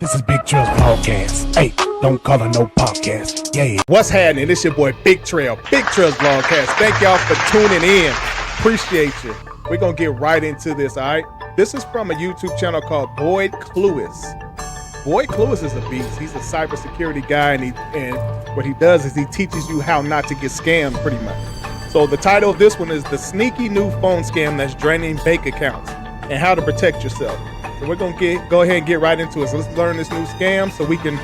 This is Big TRELL'Z Vlogcast. Hey, don't call it no podcast. Yeah. What's happening? It's your boy Big TRELL'Z Vlogcast. Thank y'all for tuning in. Appreciate you. We're gonna get right into this, all right? This is from a YouTube channel called Boyd Cluis. Boyd Cluis is a beast. He's a cybersecurity guy, and what he does is he teaches you how not to get scammed, pretty much. So the title of this one is The Sneaky New Phone Scam That's Draining Bank Accounts and How to Protect Yourself. So we're gonna go ahead and get right into it. So let's learn this new scam so we can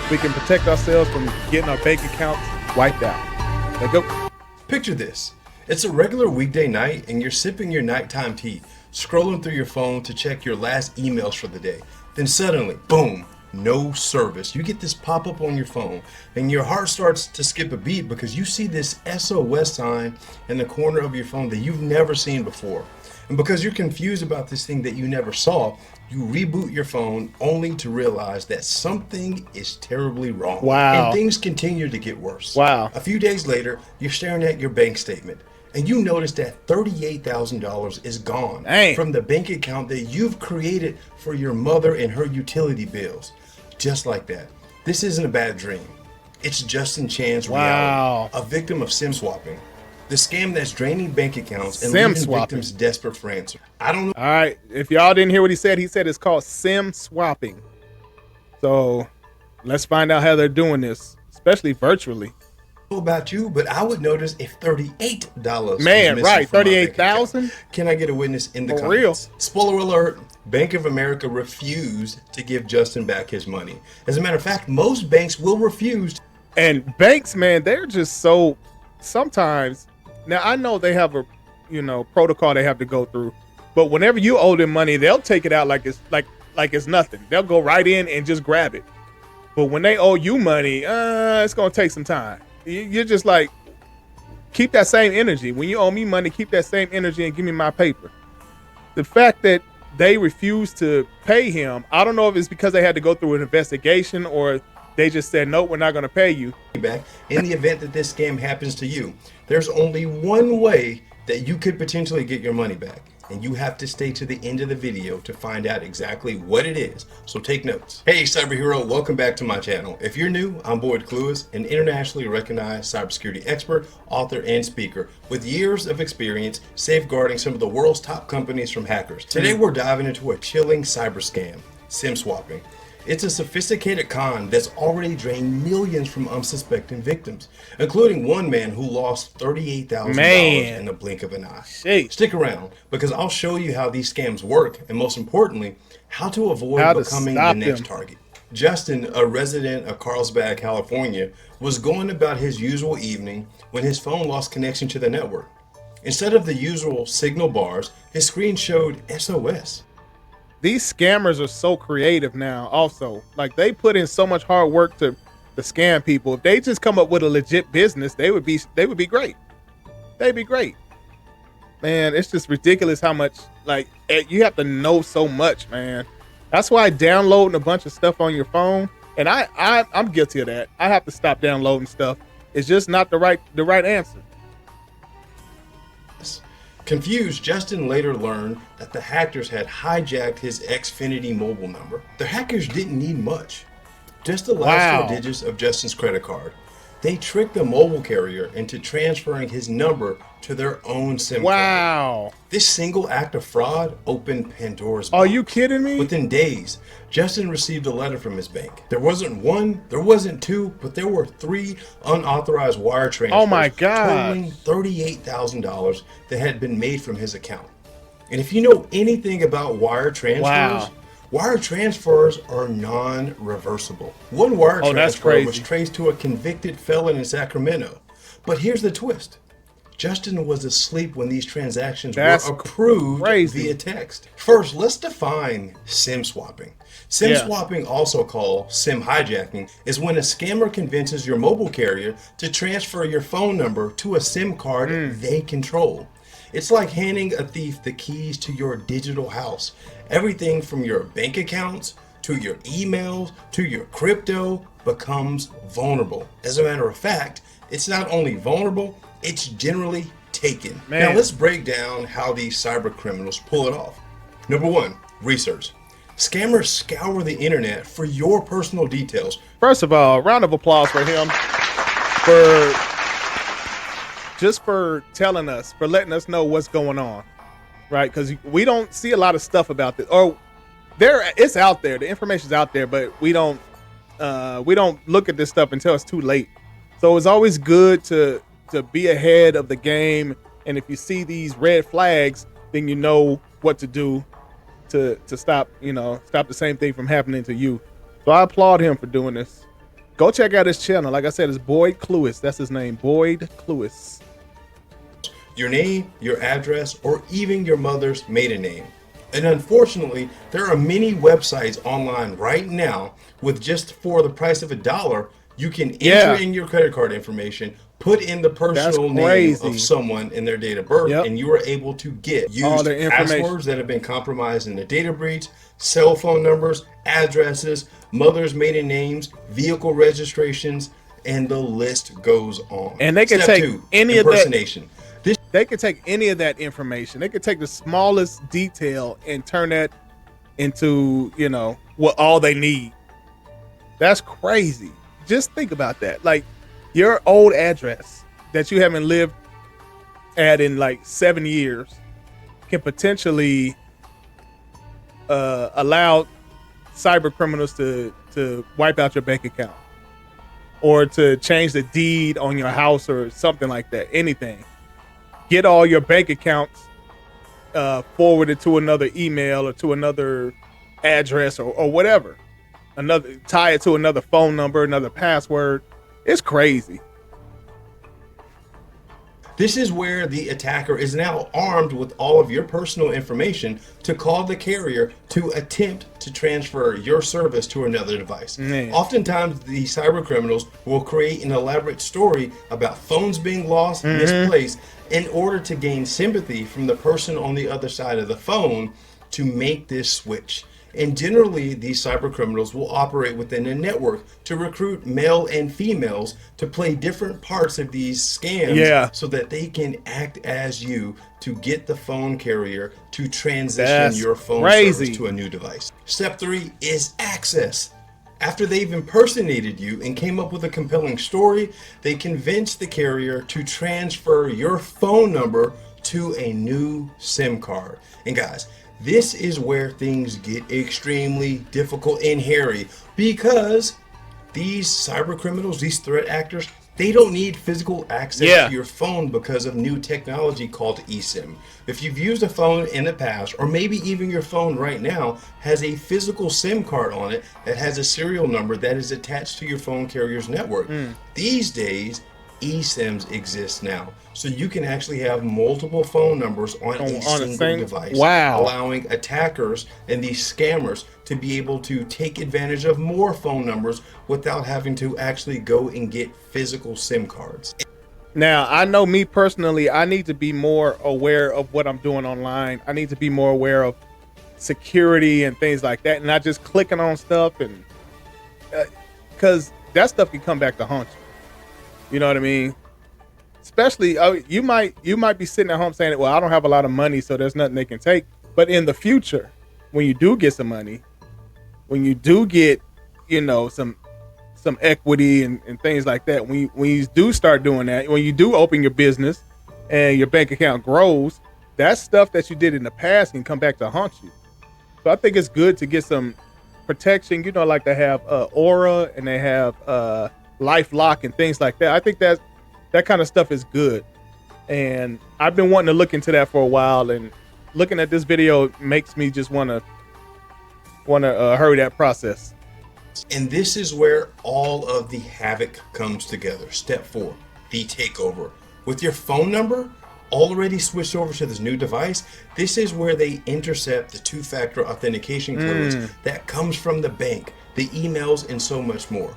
protect ourselves from getting our bank accounts wiped out. Let's go. Picture this. It's a regular weekday night and you're sipping your nighttime tea, scrolling through your phone to check your last emails for the day. Then suddenly, boom, no service. You get this pop-up on your phone and your heart starts to skip a beat because you see this SOS sign in the corner of your phone that you've never seen before. And because you're confused about this thing that you never saw, you reboot your phone only to realize that something is terribly wrong. Wow. And things continue to get worse. Wow. A few days later, you're staring at your bank statement and you notice that $38,000 is gone from the bank account that you've created for your mother and her utility bills. Just like that. This isn't a bad dream. It's Justin Chan's reality, a victim of SIM swapping. The scam that's draining bank accounts and leaving victims desperate for answers. I don't know. All right, if y'all didn't hear what he said it's called SIM swapping. So let's find out how they're doing this, especially virtually. About you, but I would notice if $38 man, right, 38,000. Can I get a witness in the comments? Real. Spoiler alert, Bank of America refused to give Justin back his money. As a matter of fact, most banks will refuse. And banks, man, they're just so, sometimes, now I know they have a protocol they have to go through, but whenever you owe them money, they'll take it out like it's nothing. They'll go right in and just grab it. But when they owe you money, it's gonna take some time. You're just like, keep that same energy. When you owe me money, keep that same energy and give me my paper. The fact that they refused to pay him, I don't know if it's because they had to go through an investigation or they just said, no, we're not going to pay you. Back in the event that this scam happens to you, there's only one way that you could potentially get your money back. And you have to stay to the end of the video to find out exactly what it is. So take notes. Hey, cyber hero, welcome back to my channel. If you're new, I'm Boyd Cluis, an internationally recognized cybersecurity expert, author, and speaker with years of experience safeguarding some of the world's top companies from hackers. Today, we're diving into a chilling cyber scam, SIM swapping. It's a sophisticated con that's already drained millions from unsuspecting victims, including one man who lost $38,000 in the blink of an eye. Stick around, because I'll show you how these scams work, and most importantly, how to avoid becoming the next target. Justin, a resident of Carlsbad, California, was going about his usual evening when his phone lost connection to the network. Instead of the usual signal bars, his screen showed SOS. These scammers are so creative now also. Like, they put in so much hard work to scam people. If they just come up with a legit business, they would be great. They'd be great. Man, it's just ridiculous how much, like, you have to know so much, man. That's why downloading a bunch of stuff on your phone, and I'm guilty of that. I have to stop downloading stuff. It's just not the right answer. Confused, Justin later learned that the hackers had hijacked his Xfinity mobile number. The hackers didn't need much, just the last 4 digits of Justin's credit card. They tricked the mobile carrier into transferring his number to their own SIM card. This single act of fraud opened Pandora's box. Are you kidding me? Within days, Justin received a letter from his bank. There wasn't one, there wasn't two, but there were 3 unauthorized wire transfers totaling $38,000 that had been made from his account. And if you know anything about wire transfers, wire transfers are non-reversible. One wire transfer was traced to a convicted felon in Sacramento. But here's the twist. Justin was asleep when these transactions were approved via text. First, let's define SIM swapping. SIM swapping, also called SIM hijacking, is when a scammer convinces your mobile carrier to transfer your phone number to a SIM card they control. It's like handing a thief the keys to your digital house. Everything from your bank accounts to your emails to your crypto becomes vulnerable. As a matter of fact, it's not only vulnerable, it's generally taken. Now let's break down how these cyber criminals pull it off. Number 1, research. Scammers scour the internet for your personal details. First of all, round of applause for him for telling us, for letting us know what's going on, right? Because we don't see a lot of stuff about this, or it's out there. The information's out there, but we don't look at this stuff until it's too late. So it's always good to be ahead of the game, and if you see these red flags, then you know what to do to stop the same thing from happening to you. So I applaud him for doing this. Go check out his channel. Like I said, it's Boyd Cluis. That's his name, Boyd Cluis. Your name, your address, or even your mother's maiden name. And unfortunately, there are many websites online right now with just for the price of $1, you can enter in your credit card information, put in the personal name of someone and their date of birth, and you are able to get used passwords that have been compromised in the data breach, cell phone numbers, addresses, mother's maiden names, vehicle registrations, and the list goes on. And they can take any impersonation. Of that. They could take any of that information. They could take the smallest detail and turn that into, what all they need. That's crazy. Just think about that. Like your old address that you haven't lived at in like 7 years can potentially allow cyber criminals to wipe out your bank account or to change the deed on your house or something like that. Anything. Get all your bank accounts forwarded to another email or to another address or whatever. Tie it to another phone number, another password. It's crazy. This is where the attacker is now armed with all of your personal information to call the carrier to attempt to transfer your service to another device. Oftentimes, the cyber criminals will create an elaborate story about phones being lost, misplaced, in order to gain sympathy from the person on the other side of the phone to make this switch. And generally, these cyber criminals will operate within a network to recruit male and females to play different parts of these scams so that they can act as you to get the phone carrier to transition your phone service to a new device. Step 3 is access. After they've impersonated you and came up with a compelling story, they convince the carrier to transfer your phone number to a new SIM card. And guys, this is where things get extremely difficult and hairy because these cyber criminals, these threat actors, they don't need physical access to your phone because of new technology called eSIM. If you've used a phone in the past, or maybe even your phone right now has a physical SIM card on it that has a serial number that is attached to your phone carrier's network. These days, eSIMs exist now. So you can actually have multiple phone numbers on a single device, allowing attackers and these scammers to be able to take advantage of more phone numbers without having to actually go and get physical SIM cards. Now, I know me personally, I need to be more aware of what I'm doing online. I need to be more aware of security and things like that, and not just clicking on stuff, and because that stuff can come back to haunt you. You know what I mean? Especially, you might be sitting at home saying, well, I don't have a lot of money, so there's nothing they can take. But in the future, when you do get some money, when you do get, some equity and things like that, when you do start doing that, when you do open your business and your bank account grows, that stuff that you did in the past can come back to haunt you. So I think it's good to get some protection, like they have Aura and they have LifeLock and things like that. I think that kind of stuff is good, and I've been wanting to look into that for a while, and looking at this video makes me just want to hurry that process. And this is where all of the havoc comes together. Step 4, the takeover. With your phone number already switched over to this new device, this is where they intercept the two-factor authentication codes that comes from the bank, the emails, and so much more.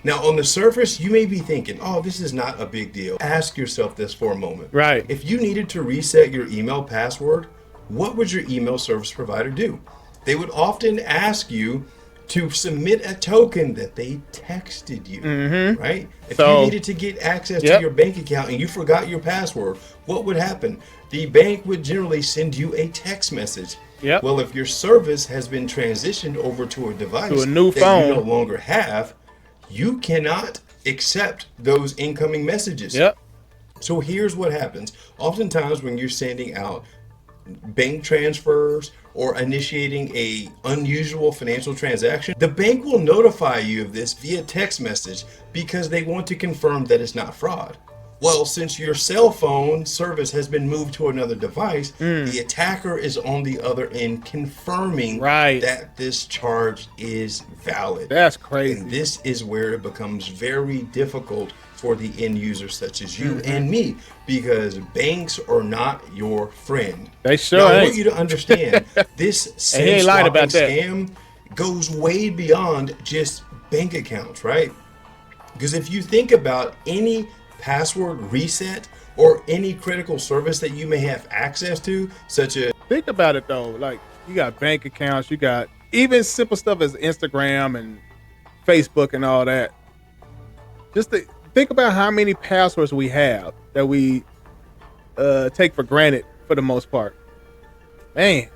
Now, on the surface, you may be thinking, oh, this is not a big deal. Ask yourself this for a moment. Right. If you needed to reset your email password, what would your email service provider do? They would often ask you to submit a token that they texted you, right? If you needed to get access to your bank account and you forgot your password, what would happen? The bank would generally send you a text message Yep. Well, if your service has been transitioned over to a device to a new that phone you no longer have, you cannot accept those incoming messages. Yep. So here's what happens. Oftentimes when you're sending out bank transfers or initiating a unusual financial transaction, the bank will notify you of this via text message because they want to confirm that it's not fraud. Well, since your cell phone service has been moved to another device, the attacker is on the other end confirming that this charge is valid. That's crazy. And this is where it becomes very difficult for the end user such as you and me, because banks are not your friend. They sure now, I ain't. want you to understand, this SIM swapping scam goes way beyond just bank accounts, right? Because if you think about any password reset or any critical service that you may have access to, such as... Think about it though, like you got bank accounts, you got even simple stuff as Instagram and Facebook and all that. Just think about how many passwords we have that we take for granted for the most part. Man.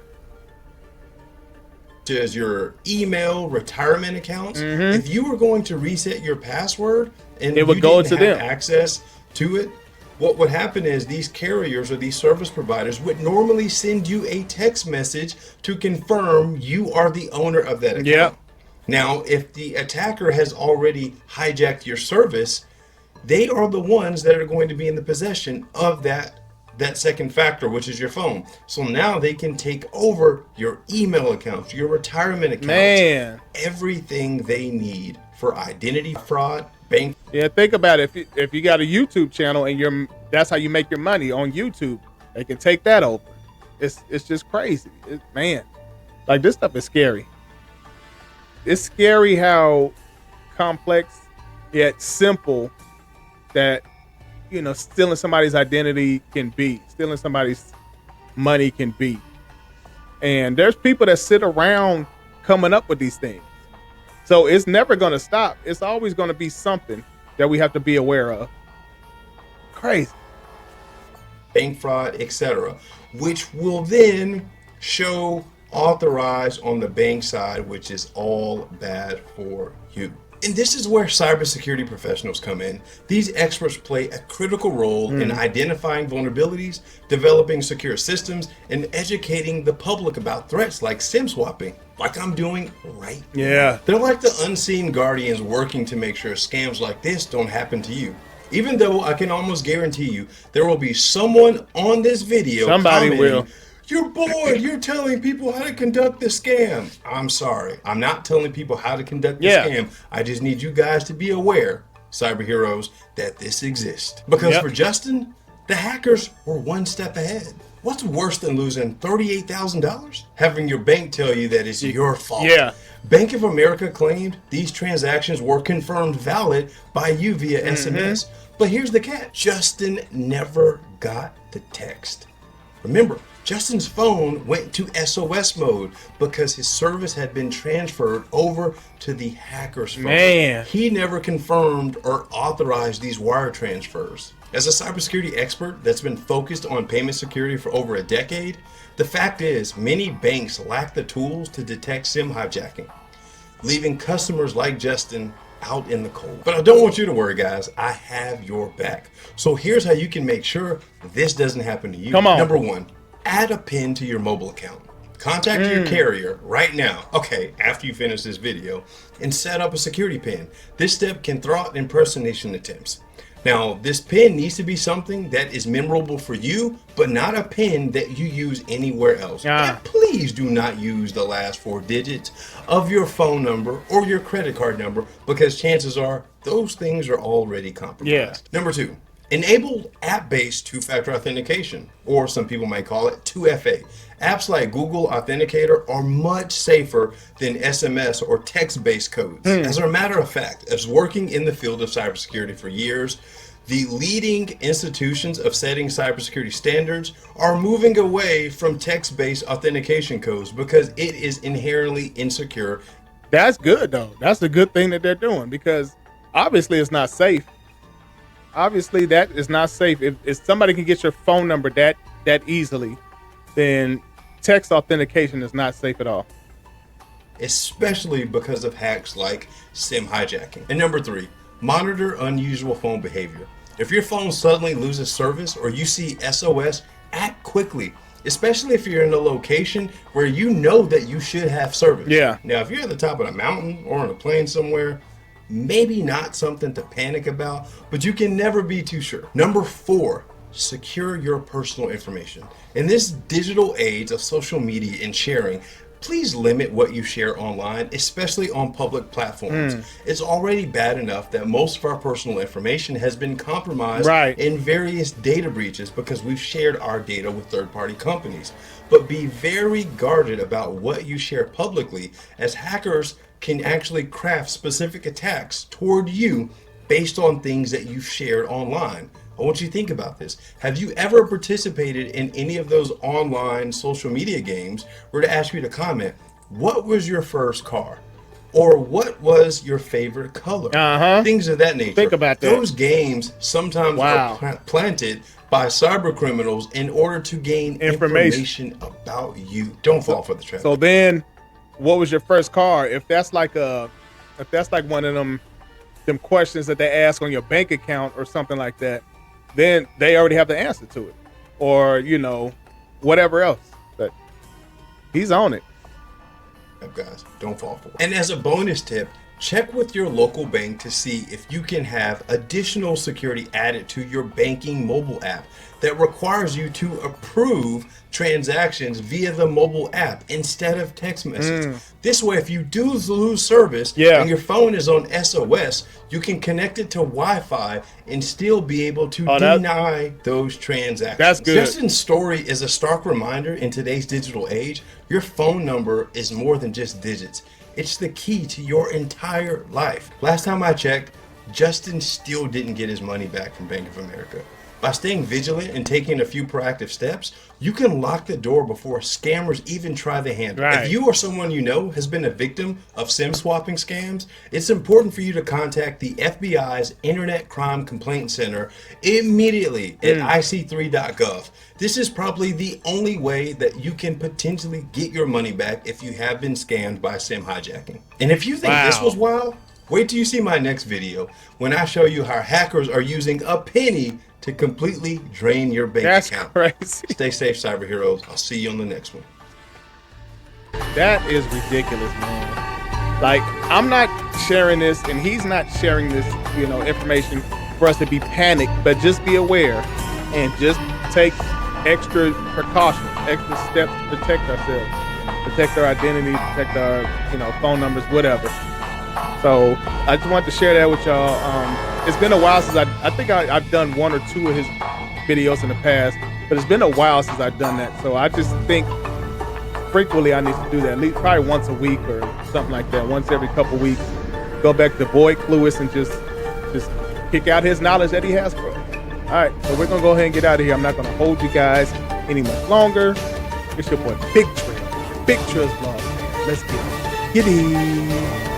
As your email, retirement accounts, if you were going to reset your password and it would go to them access to it, what would happen is these carriers or these service providers would normally send you a text message to confirm you are the owner of that account. Yep. Now, if the attacker has already hijacked your service, they are the ones that are going to be in the possession of that second factor, which is your phone. So now they can take over your email accounts, your retirement accounts, everything they need for identity fraud, bank. Yeah, think about it. If you got a YouTube channel and that's how you make your money on YouTube, they can take that over. It's just crazy, man. Like, this stuff is scary. It's scary how complex yet simple that, you know, stealing somebody's identity can be, stealing somebody's money can be. And there's people that sit around coming up with these things. So it's never going to stop. It's always going to be something that we have to be aware of. Crazy. Bank fraud, etc., which will then show authorized on the bank side, which is all bad for you. And this is where cybersecurity professionals come in. These experts play a critical role in identifying vulnerabilities, developing secure systems, and educating the public about threats like SIM swapping, like I'm doing right now. They're like the unseen guardians working to make sure scams like this don't happen to you. Even though I can almost guarantee you there will be someone on this video commenting, "You're bored, you're telling people how to conduct the scam." I'm sorry, I'm not telling people how to conduct the scam. I just need you guys to be aware, cyber heroes, that this exists. Because for Justin, the hackers were one step ahead. What's worse than losing $38,000? Having your bank tell you that it's your fault. Bank of America claimed these transactions were confirmed valid by you via SMS. But here's the catch. Justin never got the text. Remember, Justin's phone went to SOS mode because his service had been transferred over to the hacker's phone. He never confirmed or authorized these wire transfers. As a cybersecurity expert that's been focused on payment security for over a decade, the fact is many banks lack the tools to detect SIM hijacking, leaving customers like Justin out in the cold. But I don't want you to worry, guys. I have your back. So here's how you can make sure this doesn't happen to you. Number one, add a PIN to your mobile account. Contact your carrier right now, after you finish this video, and set up a security PIN. This step can throw out impersonation attempts. Now, this PIN needs to be something that is memorable for you, but not a PIN that you use anywhere else. And please do not use the last 4 digits of your phone number or your credit card number, because chances are those things are already compromised. Number 2, enable app-based two-factor authentication, or some people might call it 2FA. Apps like Google Authenticator are much safer than SMS or text-based codes. As a matter of fact, as working in the field of cybersecurity for years, the leading institutions of setting cybersecurity standards are moving away from text-based authentication codes because it is inherently insecure. That's good though. That's a good thing that they're doing, because obviously it's not safe. Obviously that is not safe. If somebody can get your phone number that easily, then text authentication is not safe at all. Especially because of hacks like SIM hijacking. And number 3, monitor unusual phone behavior. If your phone suddenly loses service or you see SOS, act quickly, especially if you're in a location where you know that you should have service. Yeah. Now, if you're at the top of a mountain or on a plane somewhere, maybe not something to panic about, but you can never be too sure. Number 4, secure your personal information. In this digital age of social media and sharing, please limit what you share online, especially on public platforms. It's already bad enough that most of our personal information has been compromised in various data breaches because we've shared our data with third-party companies. But be very guarded about what you share publicly, as hackers can actually craft specific attacks toward you based on things that you've shared online. I want you to think about this. Have you ever participated in any of those online social media games where to ask you to comment, what was your first car? Or what was your favorite color? Things of that nature. Think about that. Those games sometimes are planted by cyber criminals in order to gain information about you. Don't fall for the trap. So then, what was your first car? If that's like one of them questions that they ask on your bank account or something like that, then they already have the answer to it, or whatever else. But he's on it. Guys, don't fall for it. And as a bonus tip, check with your local bank to see if you can have additional security added to your banking mobile app that requires you to approve transactions via the mobile app instead of text message. This way, if you do lose service and your phone is on SOS, you can connect it to Wi-Fi and still be able to deny those transactions. That's good. Justin's story is a stark reminder in today's digital age, your phone number is more than just digits. It's the key to your entire life. Last time I checked, Justin still didn't get his money back from Bank of America. By staying vigilant and taking a few proactive steps, you can lock the door before scammers even try the handle. If you or someone you know has been a victim of SIM swapping scams, it's important for you to contact the FBI's Internet Crime Complaint Center immediately at ic3.gov. This is probably the only way that you can potentially get your money back if you have been scammed by SIM hijacking. And if you think this was wild, wait till you see my next video when I show you how hackers are using a penny to completely drain your bank account. That's crazy. Stay safe, cyber heroes. I'll see you on the next one. That is ridiculous, man. Like, I'm not sharing this, and he's not sharing this, information for us to be panicked, but just be aware and just take extra precautions, extra steps to protect ourselves, protect our identity, protect our, phone numbers, whatever. So I just wanted to share that with y'all. It's been a while since I think I've done 1 or 2 of his videos in the past, but it's been a while since I've done that. So I just think frequently I need to do that, at least probably once a week or something like that, once every couple weeks. Go back to Boyd Cluis and just kick out his knowledge that he has for us. All right, so we're gonna go ahead and get out of here. I'm not gonna hold you guys any much longer. It's your boy Big TRELL'Z Vlog. Let's get it.